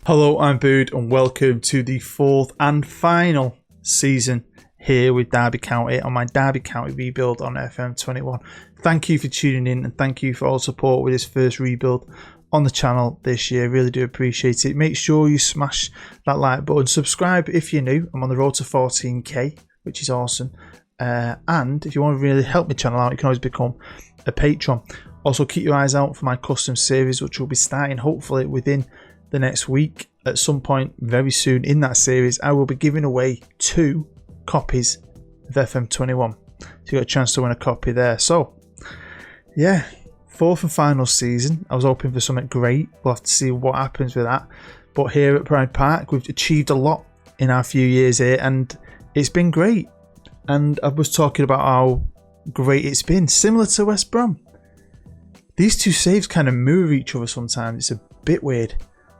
Hello, I'm Bood and welcome to the fourth and final season here with Derby County on my Derby County rebuild on FM21. Thank you for tuning in and thank you for all support with this first rebuild on the channel this year. Really do appreciate it. Make sure you smash that like button, subscribe if you're new. I'm on the road to 14k, which is awesome. And if you want to really help my channel out, you can always become a patron. Also, keep your eyes out for my custom series, which will be starting hopefully within the next week. At some point very soon in that series, I will be giving away 2 copies of FM21. So you got a chance to win a copy there. So yeah, fourth and final season. I was hoping for something great. We'll have to see what happens with that. But here at Pride Park, we've achieved a lot in our few years here, and it's been great. And I was talking about how great it's been, similar to West Brom. These two saves kind of move each other sometimes. It's a bit weird.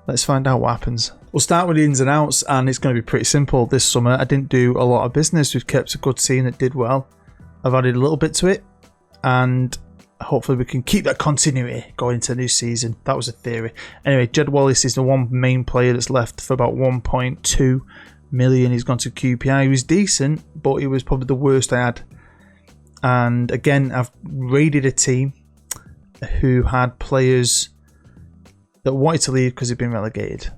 Let's find out what happens. We'll start with the ins and outs, and it's going to be pretty simple this summer. I didn't do a lot of business. We've kept a good team that did well. I've added a little bit to it, and hopefully we can keep that continuity going into the new season. That was a theory. Anyway, Judd Wallace is the one main player that's left for about 1.2 million. He's gone to QPR. He was decent, but he was probably the worst I had. And again, I've raided a team who had players that wanted to leave because they'd been relegated.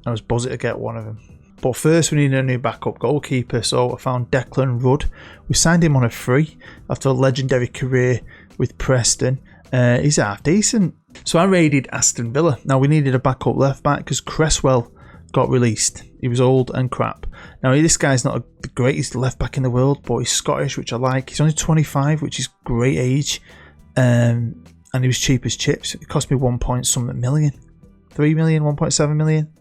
I was buzzing to get one of them. But first we needed a new backup goalkeeper, so I found Declan Rudd. We signed him on a free after a legendary career with Preston. He's half decent. So I raided Aston Villa. Now we needed a backup left back because Cresswell got released. He was old and crap. Now this guy's not the greatest left back in the world, but he's Scottish, which I like. He's only 25, which is great age. And he was cheap as chips. It cost me 1 point something million. 3 million, 1.7 million.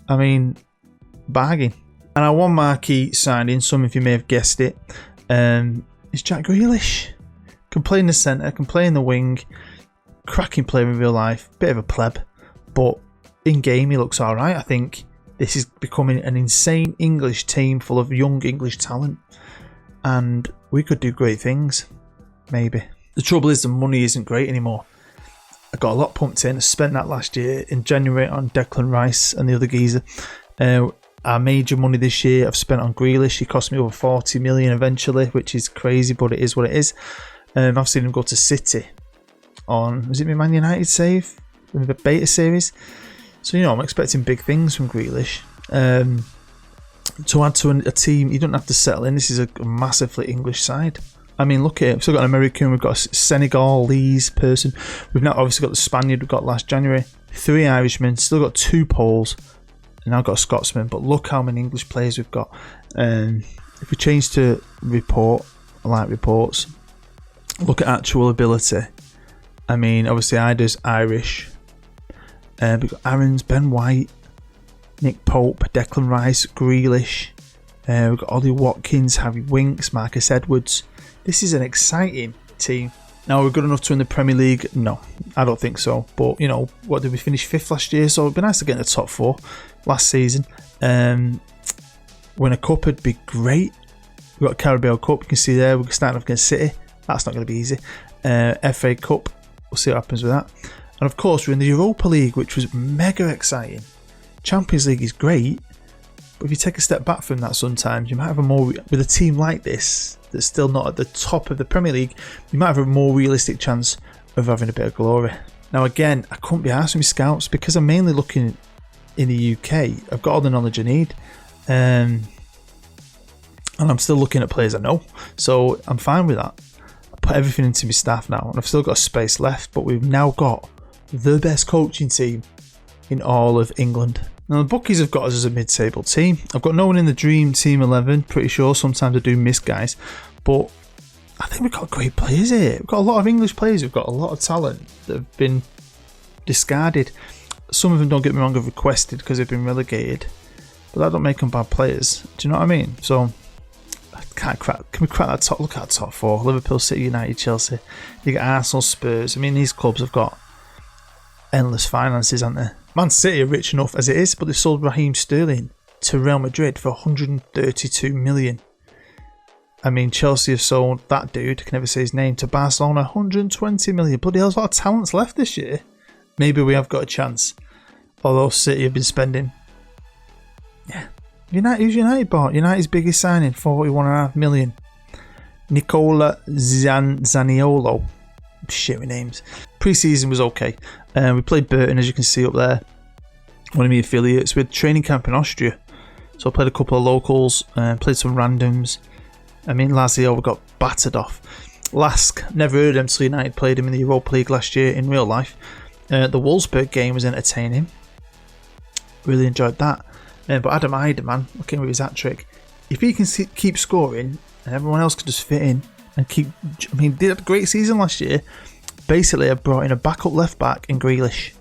I mean, bargain. And our one marquee signing, some of you may have guessed it, is Jack Grealish. Can play in the centre, can play in the wing. Cracking player in real life. Bit of a pleb. But in game he looks alright. I think this is becoming an insane English team full of young English talent. And we could do great things. Maybe. The trouble is the money isn't great anymore. I got a lot pumped in. I spent that last year in January on Declan Rice and the other geezer. Our major money this year I've spent on Grealish. He cost me over 40 million eventually, which is crazy, but it is what it is. I've seen him go to City on, was it my Man United save? In the beta series. So, you know, I'm expecting big things from Grealish. To add to a team, you don't have to settle in. This is a massively English side. I mean, look at it. We've still got an American, we've got a Senegalese person. We've now obviously got the Spaniard we got last January. 3 Irishmen, still got 2 Poles, and now got a Scotsman. But look how many English players we've got. If we change to report, I like reports. Look at actual ability. I mean, obviously Ida's Irish. We've got Aarons, Ben White, Nick Pope, Declan Rice, Grealish. We've got Ollie Watkins, Harry Winks, Marcus Edwards. This is an exciting team. Now, we're good enough to win the Premier League? No, I don't think so. But, you know, what did we finish 5th last year? So it'd be nice to get in the top 4 last season. Win a cup would be great. We've got a Carabao Cup. You can see there, we're starting off against City. That's not going to be easy. FA Cup, we'll see what happens with that. And of course, we're in the Europa League, which was mega exciting. Champions League is great. But if you take a step back from that sometimes, you might have a more, with a team like this, that's still not at the top of the Premier League, you might have a more realistic chance of having a bit of glory. Now again, I couldn't be arsed with my scouts because I'm mainly looking in the UK. I've got all the knowledge I need. And I'm still looking at players I know. So I'm fine with that. I put everything into my staff now and I've still got space left, but we've now got the best coaching team in all of England. Now the bookies have got us as a mid-table team. I've got no one in the dream team 11, pretty sure. Sometimes I do miss guys, but I think we've got great players here. We've got a lot of English players. We've got a lot of talent that have been discarded. Some of them, don't get me wrong, have requested because they've been relegated, but that don't make them bad players. Do you know what I mean? So can we crack that top? Look at that top 4: Liverpool, City, United, Chelsea. You got Arsenal, Spurs. I mean, these clubs have got endless finances, haven't they? Man City are rich enough as it is, but they sold Raheem Sterling to Real Madrid for 132 million. I mean, Chelsea have sold that dude, I can never say his name, to Barcelona 120 million. Bloody hell, there's a lot of talents left this year. Maybe we have got a chance. Although City have been spending. Yeah. Who's United bought? United's biggest signing, 41.5 million. Nicola Zaniolo. Shit with names. Pre-season was okay. We played Burton, as you can see up there. One of my affiliates. We had training camp in Austria. So I played a couple of locals, played some randoms. I mean, Lazio got battered off. Lask, never heard of him until United played him in the Europa League last year in real life. The Wolfsburg game was entertaining. Really enjoyed that. But Adam Ider, man, looking with his hat-trick. If he can keep scoring, and everyone else can just fit in and keep... I mean, they had a great season last year. Basically, I brought in a backup left-back in Grealish.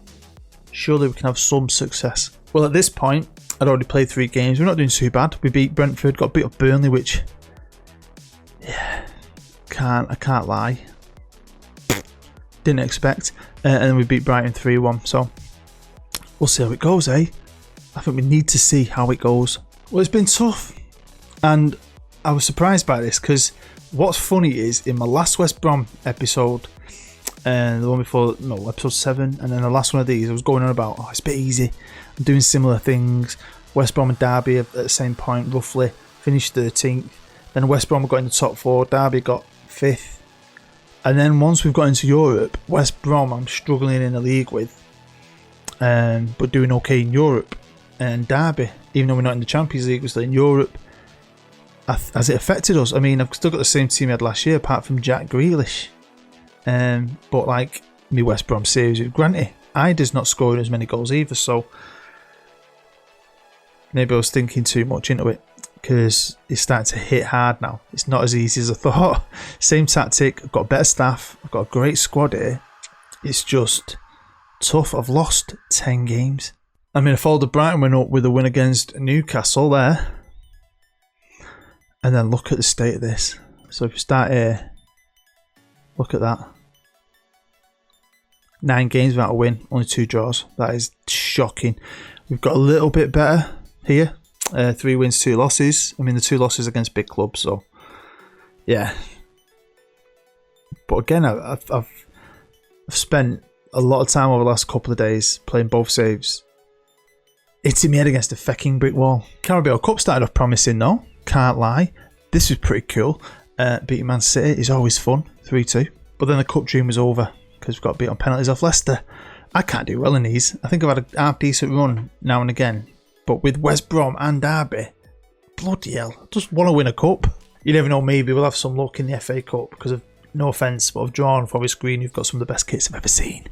Surely we can have some success. Well, at this point, I'd already played 3 games. We're not doing too bad. We beat Brentford, got beat up Burnley, which... Yeah, I can't lie. Didn't expect. And then we beat Brighton 3-1. So, we'll see how it goes, eh? I think we need to see how it goes. Well, it's been tough. And I was surprised by this because what's funny is in my last West Brom episode, and the one before, no, episode 7, and then the last one of these, I was going on about, it's a bit easy. I'm doing similar things. West Brom and Derby at the same point, roughly. Finished 13th. Then West Brom got in the top 4. Derby got 5th. And then once we've got into Europe, West Brom I'm struggling in the league with. But doing okay in Europe. And Derby, even though we're not in the Champions League, we're still in Europe. Has it affected us? I mean, I've still got the same team I had last year, apart from Jack Grealish. But like me West Brom series with Granty, Ida's not scoring as many goals either, so maybe I was thinking too much into it because it's starting to hit hard now. It's not as easy as I thought. Same tactic, I've got better staff, I've got a great squad here. It's just tough. I've lost 10 games. I mean, I followed the Brighton win up with a win against Newcastle there. And then look at the state of this. So if you start here, look at that. 9 games without a win, only 2 draws. That is shocking. We've got a little bit better here. 3 wins, 2 losses. I mean, the 2 losses against big clubs, so yeah. But again, I've spent a lot of time over the last couple of days playing both saves. Hitting my head against a fecking brick wall. Carabao Cup started off promising though. Can't lie. This was pretty cool. Beating Man City is always fun. 3-2. But then the cup dream was over because we've got beat on penalties off Leicester. I can't do well in these. I think I've had a half-decent run now and again. But with West Brom and Derby, bloody hell, I just want to win a cup. You never know, maybe we'll have some luck in the FA Cup because of, no offence, but I've drawn for this screen. You've got some of the best kits I've ever seen.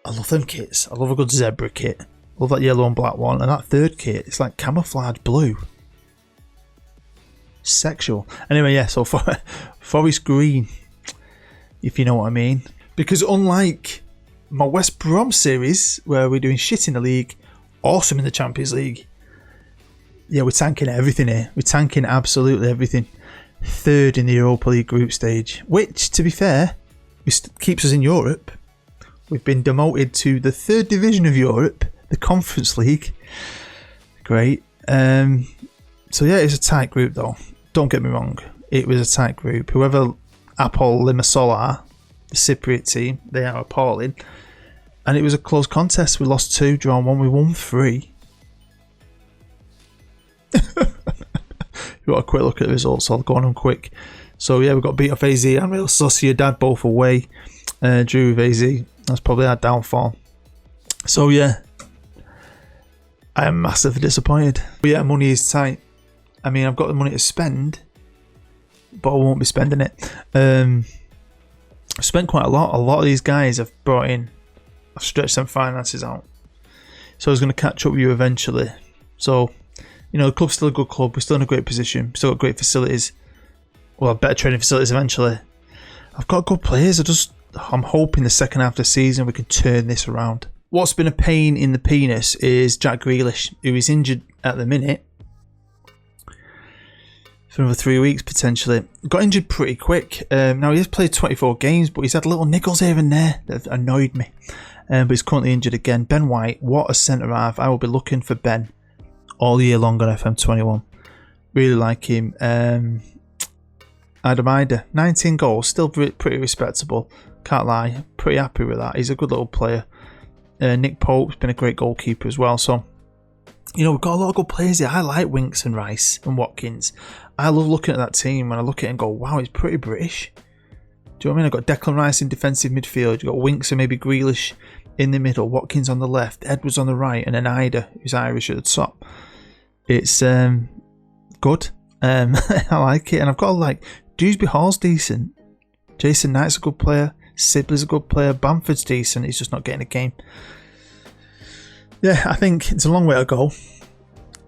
I love them kits. I love a good zebra kit. Love that yellow and black one. And that third kit, it's like camouflage blue. Sexual. Anyway, yeah, so Forest Green, if you know what I mean. Because unlike my West Brom series, where we're doing shit in the league, awesome in the Champions League, yeah, we're tanking everything here. We're tanking absolutely everything. 3rd in the Europa League group stage, which, to be fair, keeps us in Europe. We've been demoted to the 3rd division of Europe, the Conference League. Great. So yeah, it's a tight group though. Don't get me wrong. It was a tight group. Whoever Apol Limassol are, the Cypriot team, they are appalling. And it was a close contest. We lost 2, drawn 1, we won 3. You got a quick look at the results, I'll go on them quick. So yeah, we got beat off AZ and Real Sociedad both away. Drew with AZ. That's probably our downfall. So yeah, I am massively disappointed. But yeah, money is tight. I mean, I've got the money to spend, but I won't be spending it. I've spent quite a lot. A lot of these guys I've brought in, I've stretched some finances out. So I was going to catch up with you eventually. So, you know, the club's still a good club. We're still in a great position. We've still got great facilities. We'll have better training facilities eventually. I've got good players. I'm hoping the second half of the season we can turn this around. What's been a pain in the penis is Jack Grealish, who is injured at the minute. For another 3 weeks potentially. Got injured pretty quick. Now he has played 24 games, but he's had little niggles here and there that have annoyed me. But he's currently injured again. Ben White, what a centre half. I will be looking for Ben all year long on FM21. Really like him. Adam Ider, 19 goals, still pretty respectable. Can't lie, pretty happy with that. He's a good little player. Nick Pope's been a great goalkeeper as well. So, you know, we've got a lot of good players here. I like Winks and Rice and Watkins. I love looking at that team when I look at it and go, wow, it's pretty British. Do you know what I mean? I've got Declan Rice in defensive midfield. You've got Winks and maybe Grealish in the middle, Watkins on the left, Edwards on the right, and then Ida, who's Irish, at the top. It's good. I like it. And I've got like Dewsbury Hall's decent. Jason Knight's a good player. Sibley's a good player. Bamford's decent. He's just not getting a game. Yeah, I think it's a long way to go.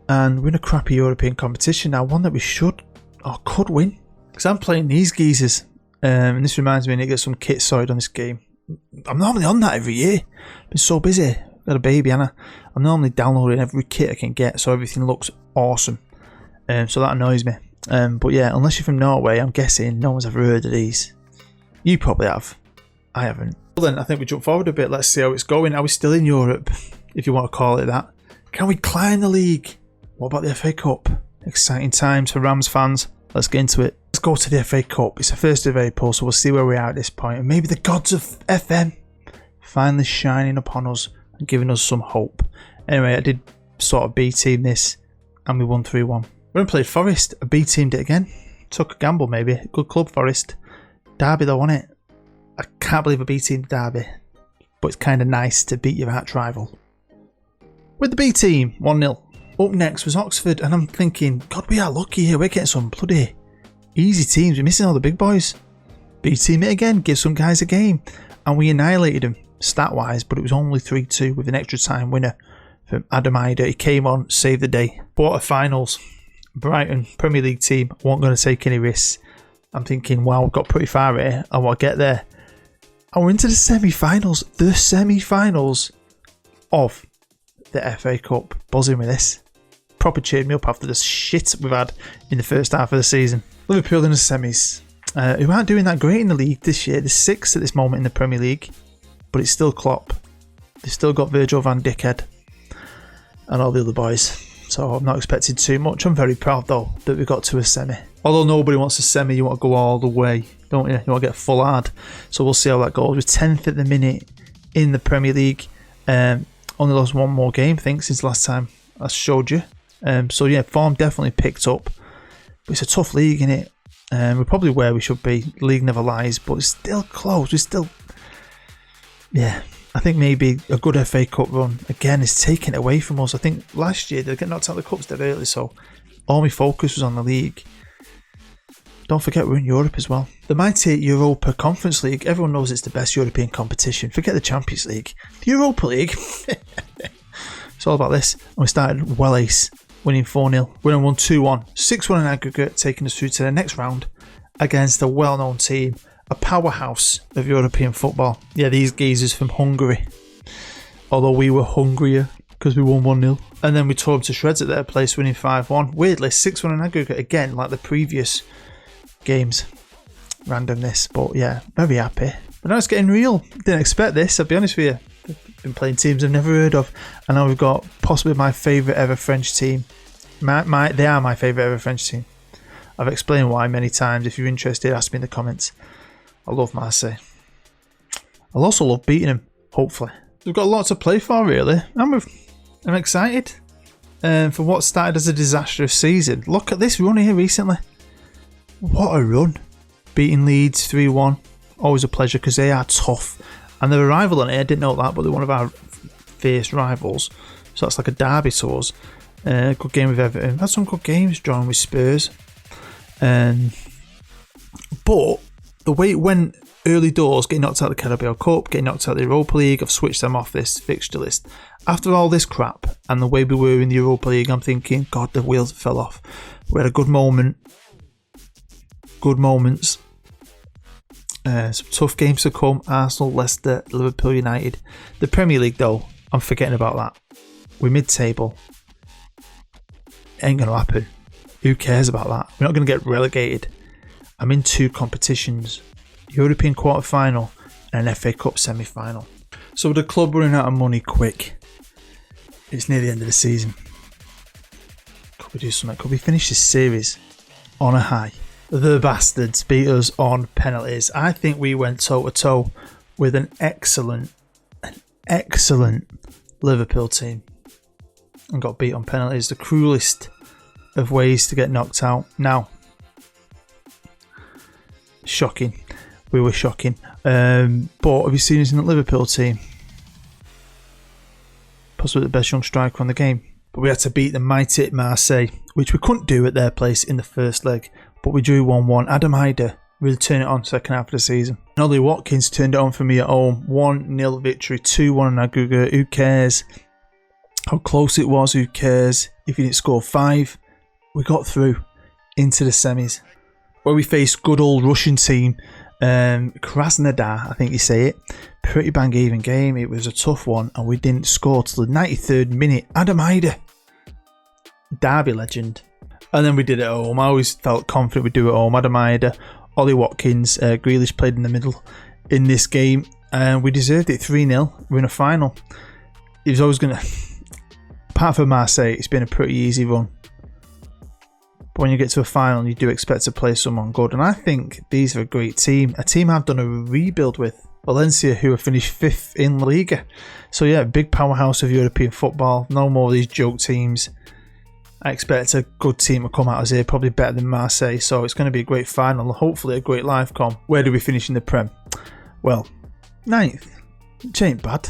And we're in a crappy European competition now. One that we should or could win. Because I'm playing these geezers. And this reminds me, I need to get some kit sorted on this game. I'm normally on that every year. Been so busy. Got a baby, Anna. I'm normally downloading every kit I can get, so everything looks awesome. So that annoys me. But yeah, unless you're from Norway, I'm guessing no one's ever heard of these. You probably have. I haven't. Well then, I think we jump forward a bit. Let's see how it's going. Are we still in Europe, if you want to call it that? Can we climb the league? What about the FA Cup? Exciting times for Rams fans. Let's get into it. Let's go to the FA Cup. It's the 1st of April, so we'll see where we are at this point. And maybe the gods of FM finally shining upon us and giving us some hope. Anyway, I did sort of B-team this, and we won 3-1. When I played Forest, I B-teamed it again. Took a gamble, maybe. Good club, Forest. Derby, though, wasn't it? I can't believe I B-teamed Derby. But it's kind of nice to beat your arch rival. With the B-team, 1-0. Up next was Oxford, and I'm thinking, God, we are lucky here. We're getting some bloody easy teams. We're missing all the big boys. B-team it again, give some guys a game. And we annihilated them, stat-wise, but it was only 3-2 with an extra time winner from Adam Ida. He came on, saved the day. Quarter-finals, Brighton, Premier League team, weren't going to take any risks. I'm thinking, wow, we've got pretty far here. I want to get there. And we're into the semi-finals. The semi-finals of the FA Cup. Buzzing with this. Proper cheered me up after the shit we've had in the first half of the season. Liverpool in the semis, who aren't doing that great in the league this year. They're 6th at this moment in the Premier League, but it's still Klopp. They've still got Virgil van Dijk and all the other boys, so I'm not expecting too much. I'm very proud though that we got to a semi. Although nobody wants a semi, you want to go all the way, don't you? You want to get full hard. So we'll see how that goes. We're 10th at the minute in the Premier League. Only lost one more game, I think, since last time I showed you. So yeah, form definitely picked up. But it's a tough league, innit? We're probably where we should be. The league never lies, but it's still close. We're still... Yeah, I think maybe a good FA Cup run, again, is taken away from us. I think last year they got knocked out of the Cups dead early, so all my focus was on the league. Don't forget we're in Europe as well. The mighty Europa Conference League, everyone knows it's the best European competition. Forget the Champions League. The Europa League, it's all about this. And we started well ace, winning 4-0. We won 2-1, 6-1 in aggregate, taking us through to the next round against a well-known team, a powerhouse of European football. Yeah, these geezers from Hungary. Although we were hungrier because we won 1-0. And then we tore them to shreds at their place, winning 5-1. Weirdly, 6-1 in aggregate again, like the previous games. Randomness, but yeah, very happy. But now it's getting real. Didn't expect this, I'll be honest with you. Been playing teams I've never heard of, and now we've got possibly my favourite ever French team. They are my favourite ever French team. I've explained why many times. If you're interested, ask me in the comments. I love Marseille. I'll also love beating them, hopefully. We've got a lot to play for, really. I'm excited for what started as a disastrous season. Look at this run here recently. What a run. Beating Leeds 3-1. Always a pleasure because they are tough. And they're a rival on it. I didn't know that, but they're one of our fierce rivals. So that's like a derby to us. Good game with Everton. Had some good games drawn with Spurs. But the way it went early doors, getting knocked out of the Carabao Cup, getting knocked out of the Europa League, I've switched them off this fixture list. After all this crap and the way we were in the Europa League, I'm thinking, God, the wheels fell off. We had a good moment. Good moments. Some tough games to come. Arsenal, Leicester, Liverpool, United. The Premier League though, I'm forgetting about that. We're mid-table. Ain't going to happen. Who cares about that? We're not going to get relegated. I'm in 2 competitions. European quarter-final and an FA Cup semi-final. So with the club running out of money quick, it's near the end of the season. Could we do something? Could we finish this series on a high? The bastards beat us on penalties. I think we went toe-to-toe with an excellent excellent Liverpool team and got beat on penalties. The cruelest of ways to get knocked out. Now, shocking. We were shocking. But have you seen us in the Liverpool team? Possibly the best young striker on the game. But we had to beat the mighty Marseille, which we couldn't do at their place in the first leg. But we drew 1-1. Adam Hyder really turned it on second half of the season. And Ollie Watkins turned it on for me at home. 1-0 victory, 2-1 in aggregate. Who cares how close it was? Who cares if you didn't score 5? We got through into the semis, where we faced good old Russian team, Krasnodar, I think you say it. Pretty bang even game. It was a tough one, and we didn't score till the 93rd minute. Adam Hyder, Derby legend. And then we did it at home. I always felt confident we'd do it at home. Adam Hyder, Ollie Watkins, Grealish played in the middle in this game, and we deserved it. 3-0. We're in a final. It was always going to, apart from Marseille, it's been a pretty easy run. But when you get to a final, you do expect to play someone good. And I think these are a great team. A team I've done a rebuild with. Valencia, who have finished 5th in La Liga. So yeah, big powerhouse of European football. No more of these joke teams. I expect a good team to come out as here, probably better than Marseille. So it's going to be a great final. Hopefully a great live com. Where do we finish in the Prem? Well, 9th. Which ain't bad.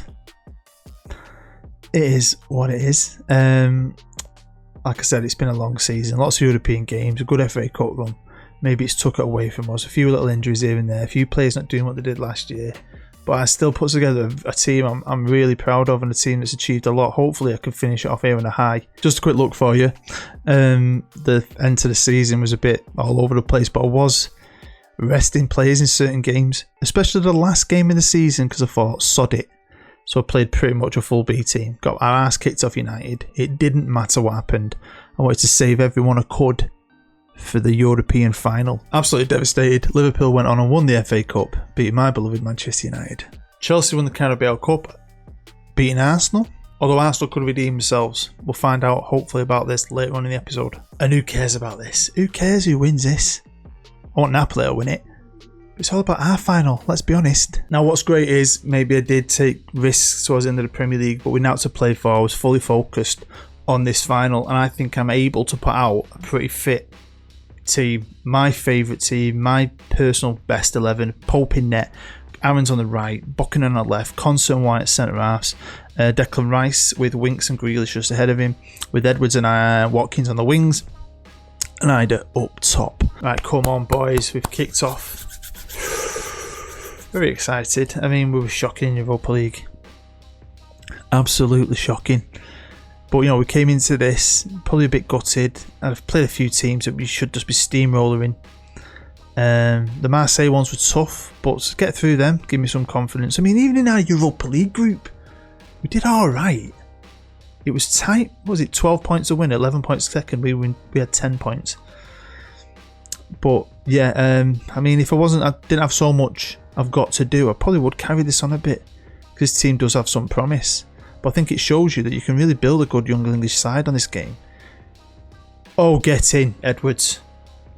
It is what it is. Like I said, it's been a long season. Lots of European games. A good FA Cup run. Maybe it's took it away from us. A few little injuries here and there. A few players not doing what they did last year. But I still put together a team I'm really proud of, and a team that's achieved a lot. Hopefully I can finish it off here on a high. Just a quick look for you. The end to the season was a bit all over the place, but I was resting players in certain games. Especially the last game of the season, because I thought, sod it. So I played pretty much a full B team. Got our ass kicked off United. It didn't matter what happened. I wanted to save everyone I could for the European final. Absolutely devastated. Liverpool went on and won the FA Cup, beating my beloved Manchester United. Chelsea won the Carabao Cup, beating Arsenal. Although Arsenal could redeem themselves. We'll find out hopefully about this later on in the episode. And who cares about this? Who cares who wins this? I want Napoli to win it. It's all about our final, let's be honest. Now what's great is, maybe I did take risks towards the end of the Premier League, but we're now to play for. I was fully focused on this final, and I think I'm able to put out a pretty fit team. My favourite team, my personal best 11. Pope in net, Aaron's on the right, Buchanan on the left, Constant and White at centre halves, Declan Rice with Winks and Grealish just ahead of him, with Edwards and Watkins on the wings, and Ida up top. Right, come on boys, we've kicked off. Very excited. I mean, we were shocking in Europa League. Absolutely shocking. But, you know, we came into this probably a bit gutted. I've played a few teams that we should just be steamrolling. The Marseille ones were tough, but to get through them, give me some confidence. I mean, even in our Europa League group, we did alright. It was tight. What was it? 12 points to win, 11 points second. We had 10 points. But, yeah, I mean, if I didn't have so much I've got to do, I probably would carry this on a bit. This team does have some promise. But I think it shows you that you can really build a good young English side on this game. Oh, get in, Edwards.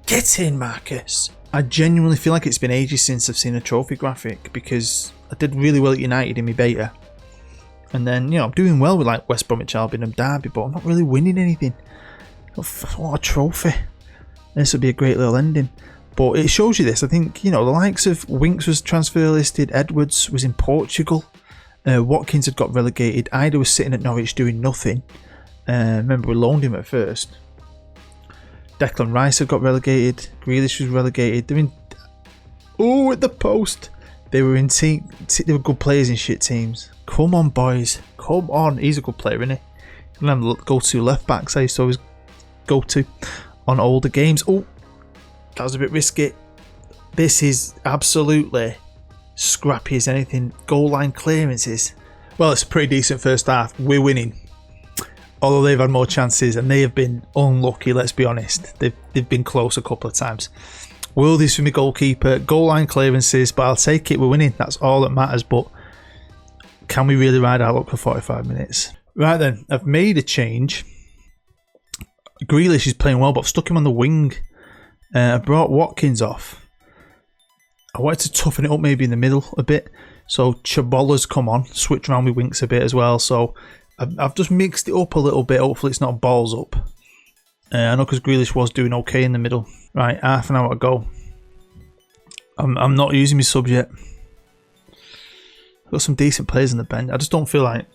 Get in, Marcus. I genuinely feel like it's been ages since I've seen a trophy graphic, because I did really well at United in my beta. And then, you know, I'm doing well with like West Bromwich Albion and Derby, but I'm not really winning anything. What a trophy. This would be a great little ending. But it shows you this. I think, you know, the likes of Winks was transfer listed, Edwards was in Portugal, Watkins had got relegated, Ida was sitting at Norwich doing nothing. Remember, we loaned him at first. Declan Rice had got relegated, Grealish was relegated. I mean, oh, at the post. They were in they were good players in shit teams. Come on, boys. Come on. He's a good player, isn't he? He's one of the go-to left backs I used to always go to on older games. Oh, that was a bit risky. This is absolutely scrappy as anything. Goal line clearances. Well, it's a pretty decent first half. We're winning. Although they've had more chances and they have been unlucky, let's be honest. They've been close a couple of times. Worldies for me goalkeeper. Goal line clearances, but I'll take it. We're winning. That's all that matters. But can we really ride our luck for 45 minutes? Right then, I've made a change. Grealish is playing well, but I've stuck him on the wing. I brought Watkins off. I wanted to toughen it up maybe in the middle a bit. So Chabola's come on, switch around with Winks a bit as well. So I've just mixed it up a little bit. Hopefully it's not balls up. I know because Grealish was doing okay in the middle. Right, half an hour to go. I'm not using my subs yet. I've got some decent players in the bench. I just don't feel like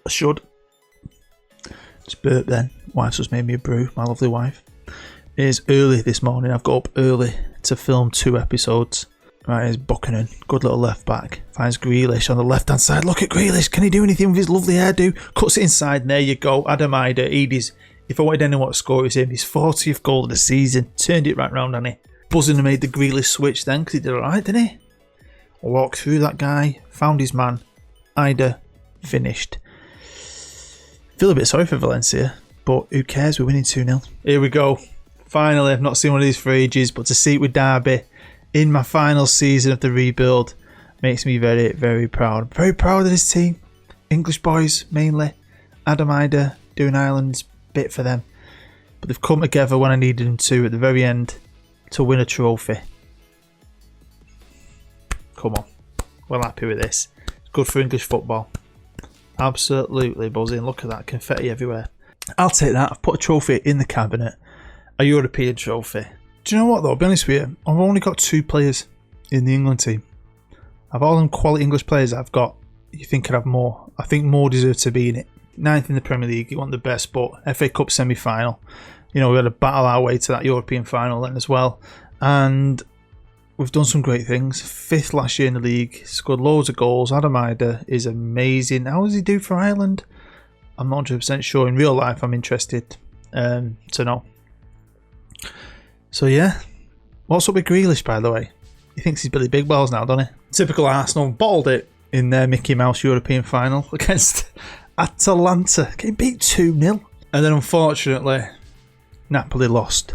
I should. Just burp then. Wife's just made me a brew, my lovely wife. It is early this morning. I've got up early to film 2 episodes. Right, here's Buchanan. Good little left back. Finds Grealish on the left hand side. Look at Grealish. Can he do anything with his lovely hairdo? Cuts it inside and there you go. Adam Ida. If I wanted anyone to score, it was him. His 40th goal of the season. Turned it right round, hadn't he? Buzzing and made the Grealish switch then because he did alright, didn't he? Walked through that guy. Found his man. Ida. Finished. Feel a bit sorry for Valencia, but who cares? We're winning 2-0. Here we go. Finally, I've not seen one of these for ages, but to see it with Derby in my final season of the rebuild makes me very, very proud. I'm very proud of this team. English boys, mainly. Adam Ida doing Ireland's bit for them. But they've come together when I needed them to at the very end to win a trophy. Come on. Well happy with this. It's good for English football. Absolutely buzzing. Look at that. Confetti everywhere. I'll take that. I've put a trophy in the cabinet. A European trophy. Do you know what though? I'll be honest with you. I've only got 2 players in the England team. Of all them quality English players I've got, you think I'd have more. I think more deserve to be in it. 9th in the Premier League, you want the best, but FA Cup semi-final. You know, we had to battle our way to that European final then as well. And we've done some great things. 5th last year in the league. Scored loads of goals. Adam Ida is amazing. How does he do for Ireland? I'm not 100% sure. In real life, I'm interested to know. So yeah. What's up with Grealish, by the way? He thinks he's Billy Big Balls now, doesn't he? Typical Arsenal. Bottled it in their Mickey Mouse European final against Atalanta. Getting beat 2-0. And then unfortunately, Napoli lost.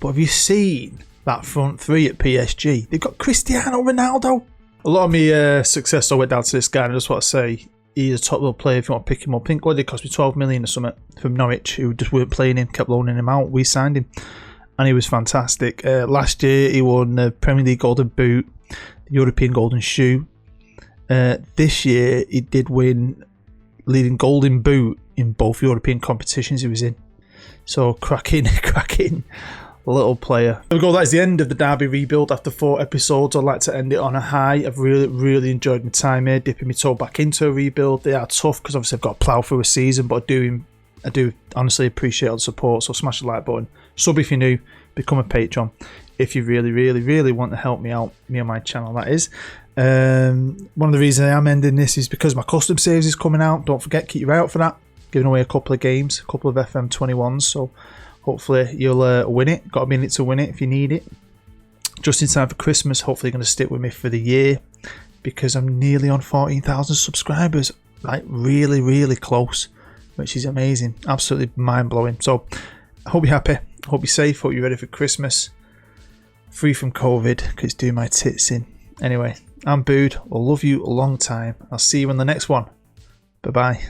But have you seen that front 3 at PSG? They've got Cristiano Ronaldo. A lot of me success I went down to this guy, and I just want to say he's a top level player if you want to pick him up. I think what did it cost me 12 million or something from Norwich, who just weren't playing him, kept loaning him out. We signed him and he was fantastic. Last year he won the Premier League Golden Boot, the European Golden Shoe. This year he did win leading Golden Boot in both European competitions he was in. So cracking little player. There we go, that is the end of the Derby rebuild after 4 episodes. I'd like to end it on a high. I've really enjoyed my time here, dipping my toe back into a rebuild. They are tough because obviously I've got to plough through a season, but I do honestly appreciate all the support, so smash the like button. Sub if you're new, become a patron if you really want to help me out, me on my channel, that is. One of the reasons I am ending this is because my custom saves is coming out. Don't forget, keep your eye out for that. Giving away a couple of games, a couple of FM21s, so hopefully you'll win it. Got a minute to win it if you need it. Just in time for Christmas. Hopefully you're going to stick with me for the year because I'm nearly on 14,000 subscribers. Like really close, which is amazing. Absolutely mind-blowing. So I hope you're happy. I hope you're safe. Hope you're ready for Christmas. Free from COVID because it's doing my tits in. Anyway, I'm Bood. I'll love you a long time. I'll see you in the next one. Bye-bye.